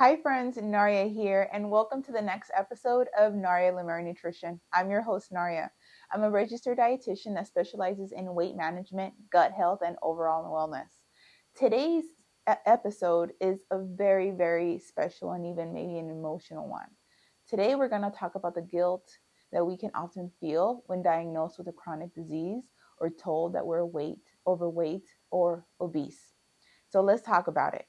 Hi friends, Naria here, and welcome to the next episode of Naria Lemare Nutrition. I'm your host, Naria. I'm a registered dietitian that specializes in weight management, gut health, and overall wellness. Today's episode is a very special and even maybe an emotional one. Today we're going to talk about the guilt that we can often feel when diagnosed with a chronic disease or told that we're overweight, or obese. So let's talk about it.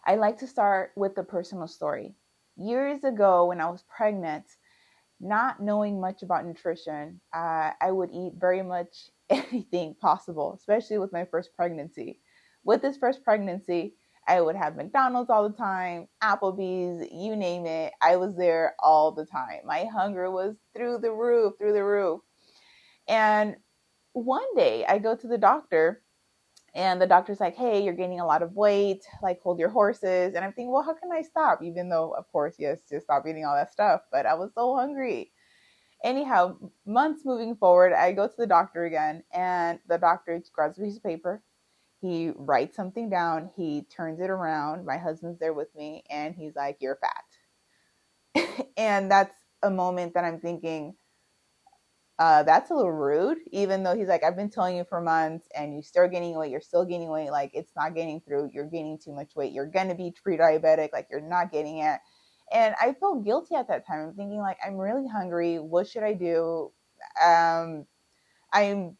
I like to start with a personal story. Years ago, when I was pregnant, not knowing much about nutrition, I would eat very much anything possible, especially with my first pregnancy. With this first pregnancy, I would have McDonald's all the time, Applebee's, you name it. I was there all the time. My hunger was through the roof, through the roof. And one day I go to the doctor and the doctor's like, hey, you're gaining a lot of weight, like hold your horses. And I'm thinking, well, how can I stop? Even though, of course, yes, just stop eating all that stuff. But I was so hungry. Anyhow, months moving forward, I go to the doctor again, and the doctor grabs a piece of paper. He writes something down. He turns it around. My husband's there with me, and he's like, you're fat. And that's a moment that I'm thinking, that's a little rude, even though he's like, I've been telling you for months and you still gaining weight, you're still gaining weight, like it's not getting through, you're gaining too much weight, you're gonna be pre-diabetic, like you're not getting it. And I felt guilty at that time. I'm thinking like, I'm really hungry, what should I do? um I'm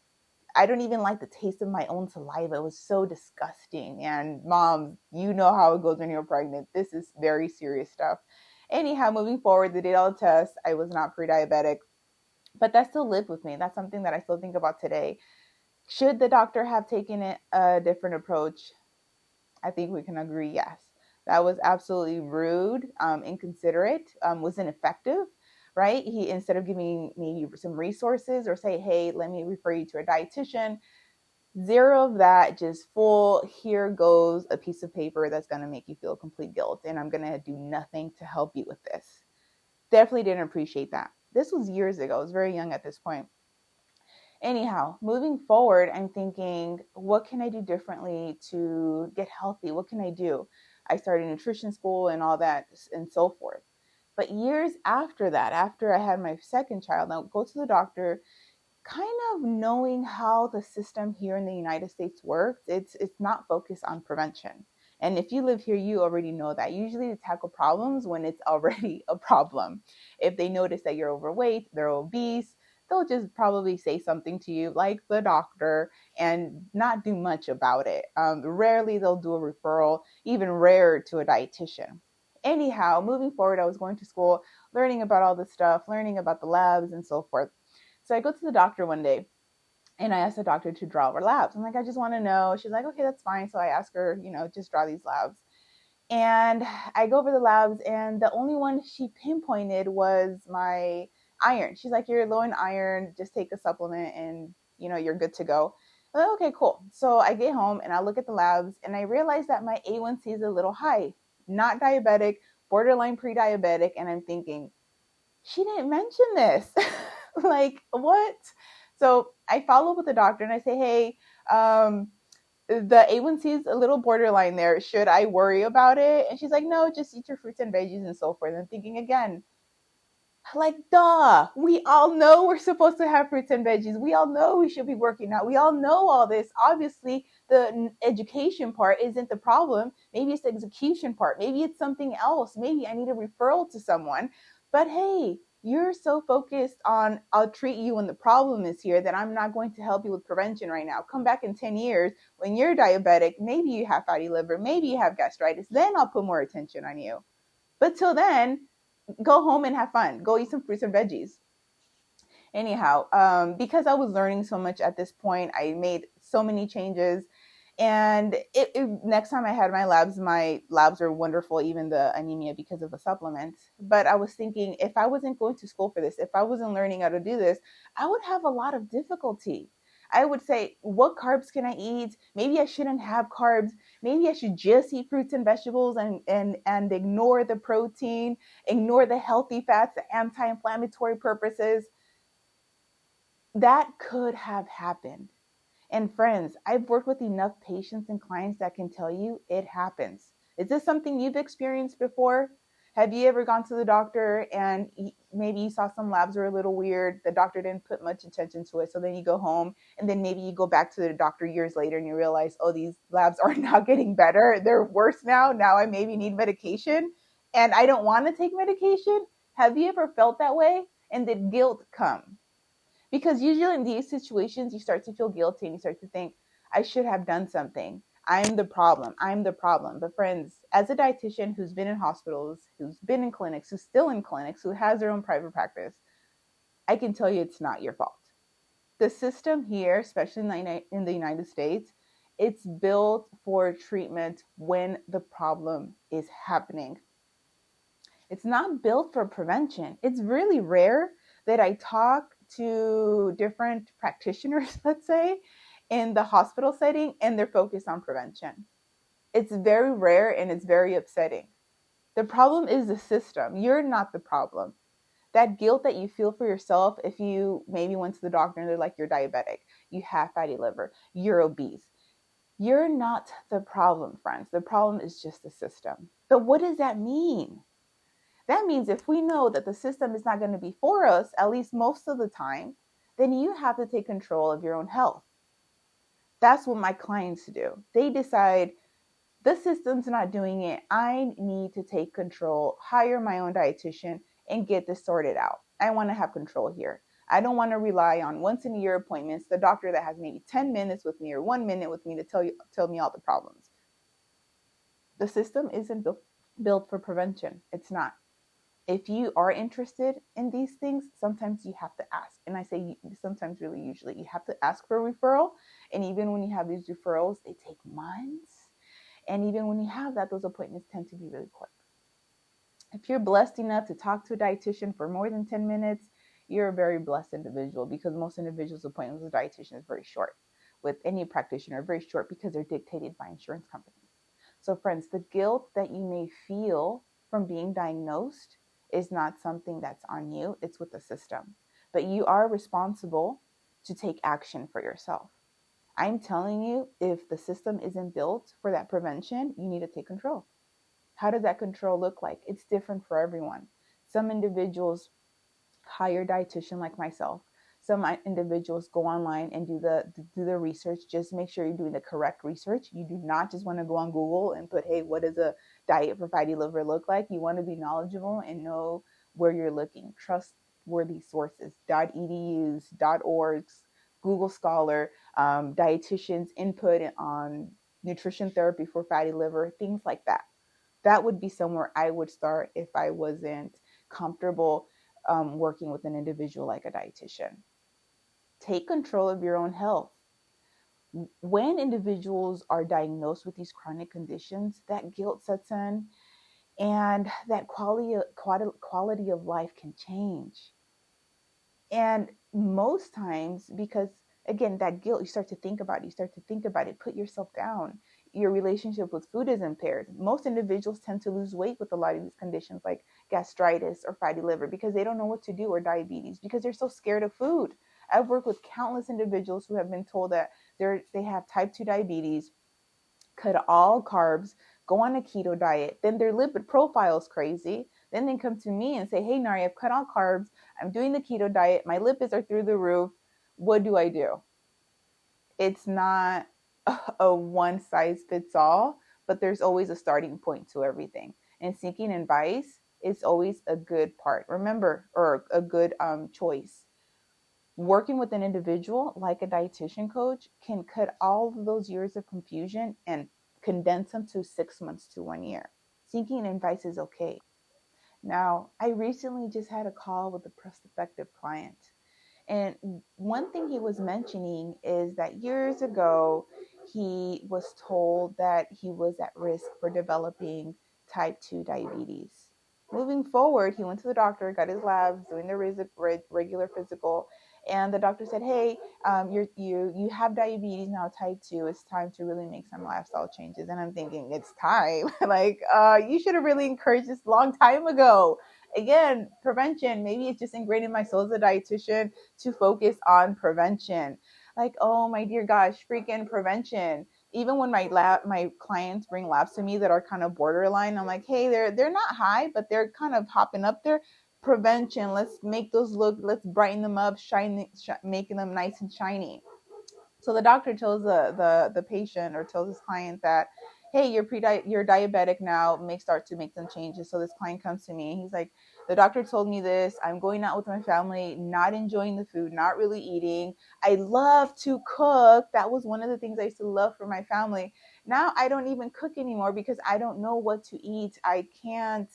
I don't even like the taste of my own saliva. It was so disgusting. And moms, you know how it goes when you're pregnant. This is very serious stuff. Anyhow, moving forward, they did all the tests. I was not pre-diabetic, but that still lived with me. That's something that I still think about today. Should the doctor have taken it a different approach? I think we can agree, yes. That was absolutely rude, inconsiderate, was ineffective, right? He, instead of giving me some resources or say, hey, let me refer you to a dietitian, zero of that, just full, here goes a piece of paper that's going to make you feel complete guilt, and I'm going to do nothing to help you with this. Definitely didn't appreciate that. This was years ago. I was very young at this point. Anyhow, moving forward, I'm thinking, what can I do differently to get healthy? What can I do? I started nutrition school and all that and so forth. But years after that, after I had my second child, I go to the doctor, kind of knowing how the system here in the United States works. It's not focused on prevention. And if you live here, you already know that. Usually they tackle problems when it's already a problem. If they notice that you're overweight, they're obese, they'll just probably say something to you like the doctor and not do much about it. Rarely they'll do a referral, even rarer to a dietitian. Anyhow, moving forward, I was going to school, learning about all this stuff, learning about the labs and so forth. So I go to the doctor one day and I asked the doctor to draw our labs. I'm like, I just want to know. She's like, okay, that's fine. So I ask her, just draw these labs. And I go over the labs, and the only one she pinpointed was my iron. She's like, you're low in iron, just take a supplement and you're good to go. I'm like, okay, cool. So I get home and I look at the labs and I realize that my A1C is a little high, not diabetic, borderline pre-diabetic. And I'm thinking, she didn't mention this. Like, what? So I follow up with the doctor and I say, hey, the A1C is a little borderline there. Should I worry about it? And she's like, no, just eat your fruits and veggies and so forth. And I'm thinking again, like, duh, we all know we're supposed to have fruits and veggies. We all know we should be working out. We all know all this. Obviously, the education part isn't the problem. Maybe it's the execution part. Maybe it's something else. Maybe I need a referral to someone. But hey, you're so focused on I'll treat you when the problem is here that I'm not going to help you with prevention right now. Come back in 10 years when you're diabetic. Maybe you have fatty liver. Maybe you have gastritis. Then I'll put more attention on you. But till then, go home and have fun. Go eat some fruits and veggies. Anyhow, because I was learning so much at this point, I made so many changes. And next time I had my labs were wonderful, even the anemia because of the supplements. But I was thinking, if I wasn't going to school for this, if I wasn't learning how to do this, I would have a lot of difficulty. I would say, what carbs can I eat? Maybe I shouldn't have carbs. Maybe I should just eat fruits and vegetables and ignore the protein, ignore the healthy fats, the anti-inflammatory purposes. That could have happened. And friends, I've worked with enough patients and clients that can tell you it happens, Is this something you've experienced before? Have you ever gone to the doctor and maybe you saw some labs were a little weird? The doctor didn't put much attention to it. So then you go home and then maybe you go back to the doctor years later and you realize, oh, these labs are not getting better. They're worse now. Now I maybe need medication and I don't want to take medication. Have you ever felt that way? And did guilt come? Because usually in these situations, you start to feel guilty and you start to think, I should have done something. I'm the problem. I'm the problem. But friends, as a dietitian who's been in hospitals, who's been in clinics, who's still in clinics, who has their own private practice, I can tell you it's not your fault. The system here, especially in the United States, it's built for treatment when the problem is happening. It's not built for prevention. It's really rare that I talk to different practitioners, let's say, in the hospital setting, and they're focused on prevention. It's very rare and it's very upsetting. The problem is the system. You're not the problem. That guilt that you feel for yourself, if you maybe went to the doctor and they're like, you're diabetic, you have fatty liver, you're obese. You're not the problem, friends. The problem is just the system. But what does that mean? That means if we know that the system is not going to be for us, at least most of the time, then you have to take control of your own health. That's what my clients do. They decide the system's not doing it. I need to take control, hire my own dietitian, and get this sorted out. I want to have control here. I don't want to rely on once in a year appointments, the doctor that has maybe 10 minutes with me or 1 minute with me to tell me all the problems. The system isn't built for prevention. It's not. If you are interested in these things, sometimes you have to ask. And I say sometimes, really, usually, you have to ask for a referral. And even when you have these referrals, they take months. And even when you have that, those appointments tend to be really quick. If you're blessed enough to talk to a dietitian for more than 10 minutes, you're a very blessed individual, because most individuals' appointments with a dietitian is very short. With any practitioner, very short, because they're dictated by insurance companies. So friends, the guilt that you may feel from being diagnosed is not something that's on you. It's with the system. But you are responsible to take action for yourself. I'm telling you, if the system isn't built for that prevention, you need to take control. How does that control look like? It's different for everyone. Some individuals hire a dietitian like myself. Some individuals go online and do the research. Just make sure you're doing the correct research. You do not just want to go on Google and put, hey, what does a diet for fatty liver look like? You want to be knowledgeable and know where you're looking. Trustworthy sources, .edus, .orgs, Google Scholar, dietitians' input on nutrition therapy for fatty liver, things like that. That would be somewhere I would start if I wasn't comfortable working with an individual like a dietitian. Take control of your own health. When individuals are diagnosed with these chronic conditions, that guilt sets in, and that quality of life can change. And most times, because again, that guilt, you start to think about it, put yourself down. Your relationship with food is impaired. Most individuals tend to lose weight with a lot of these conditions like gastritis or fatty liver, because they don't know what to do, or diabetes, because they're so scared of food. I've worked with countless individuals who have been told that they have type 2 diabetes, cut all carbs, go on a keto diet, then their lipid profile is crazy. Then they come to me and say, hey, Nari, I've cut all carbs, I'm doing the keto diet, my lipids are through the roof. What do I do? It's not a one size fits all, but there's always a starting point to everything. And seeking advice is always a good part. Remember, or a good choice. Working with an individual like a dietitian coach can cut all of those years of confusion and condense them to 6 months to 1 year. Seeking advice is okay. Now, I recently just had a call with a prospective client. And one thing he was mentioning is that years ago, he was told that he was at risk for developing type 2 diabetes. Moving forward, he went to the doctor, got his labs, doing the regular physical, and the doctor said, "Hey, you have diabetes now, type 2. It's time to really make some lifestyle changes." And I'm thinking, it's time. Like, you should have really encouraged this a long time ago. Again, prevention. Maybe it's just ingrained in my soul as a dietitian to focus on prevention. Like, oh my dear gosh, freaking prevention. even when my clients bring labs to me that are kind of borderline, I'm like, hey, they're not high, but they're kind of hopping up there. Prevention, let's make those look, let's brighten them up, making them nice and shiny. So the doctor tells the patient, or tells his client that, hey, you're diabetic now, may start to make some changes. So this client comes to me and he's like, the doctor told me this, I'm going out with my family, not enjoying the food, not really eating. I love to cook. That was one of the things I used to love for my family. Now I don't even cook anymore because I don't know what to eat. I can't,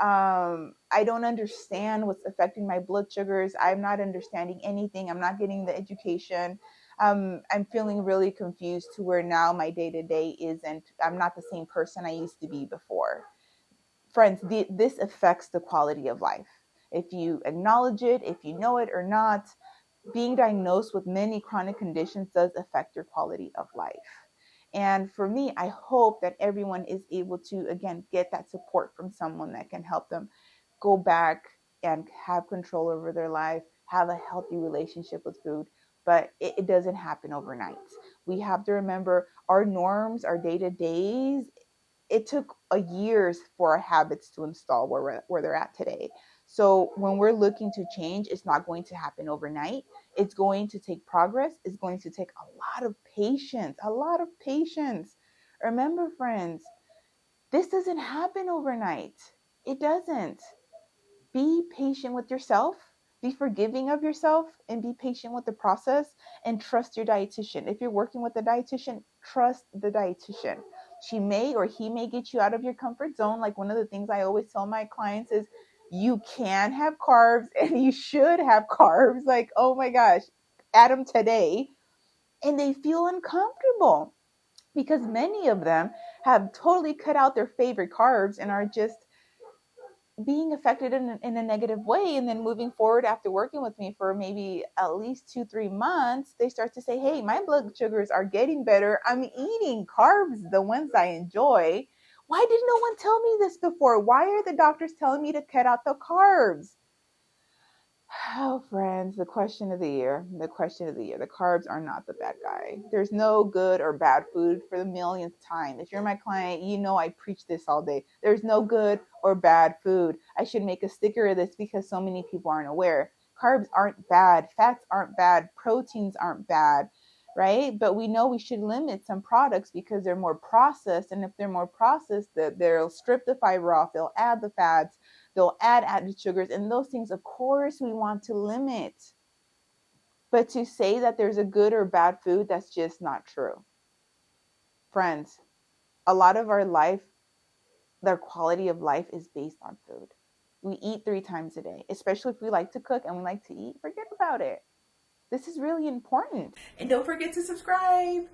I don't understand what's affecting my blood sugars. I'm not understanding anything. I'm not getting the education. I'm feeling really confused to where now my day to day isn't, I'm not the same person I used to be before. Friends, this affects the quality of life. If you acknowledge it, if you know it or not, being diagnosed with many chronic conditions does affect your quality of life. And for me, I hope that everyone is able to, again, get that support from someone that can help them go back and have control over their life, have a healthy relationship with food. But it doesn't happen overnight. We have to remember our norms, our day to days. It took a years for our habits to install where they're at today. So when we're looking to change, it's not going to happen overnight. It's going to take progress. It's going to take a lot of patience, a lot of patience. Remember, friends, this doesn't happen overnight. It doesn't. Be patient with yourself, be forgiving of yourself, and be patient with the process, and trust your dietitian. If you're working with a dietitian, trust the dietitian. She may or he may get you out of your comfort zone. Like, one of the things I always tell my clients is, you can have carbs and you should have carbs. Like, oh my gosh, add them today. And they feel uncomfortable because many of them have totally cut out their favorite carbs and are just being affected in a negative way. And then moving forward, after working with me for maybe at least 2-3 months, they start to say, hey, my blood sugars are getting better, I'm eating carbs, the ones I enjoy. Why did no one tell me this before? Why are the doctors telling me to cut out the carbs? Oh, friends, the question of the year, the question of the year. The carbs are not the bad guy. There's no good or bad food for the millionth time. If you're my client, you know I preach this all day. There's no good or bad food. I should make a sticker of this because so many people aren't aware. Carbs aren't bad. Fats aren't bad. Proteins aren't bad, right? But we know we should limit some products because they're more processed. And if they're more processed, they'll strip the fiber off, they'll add the fats, they'll add added sugars, and those things, of course, we want to limit. But to say that there's a good or bad food, that's just not true. Friends, a lot of our life, their quality of life is based on food. We eat 3 times a day, especially if we like to cook and we like to eat. Forget about it. This is really important. And don't forget to subscribe.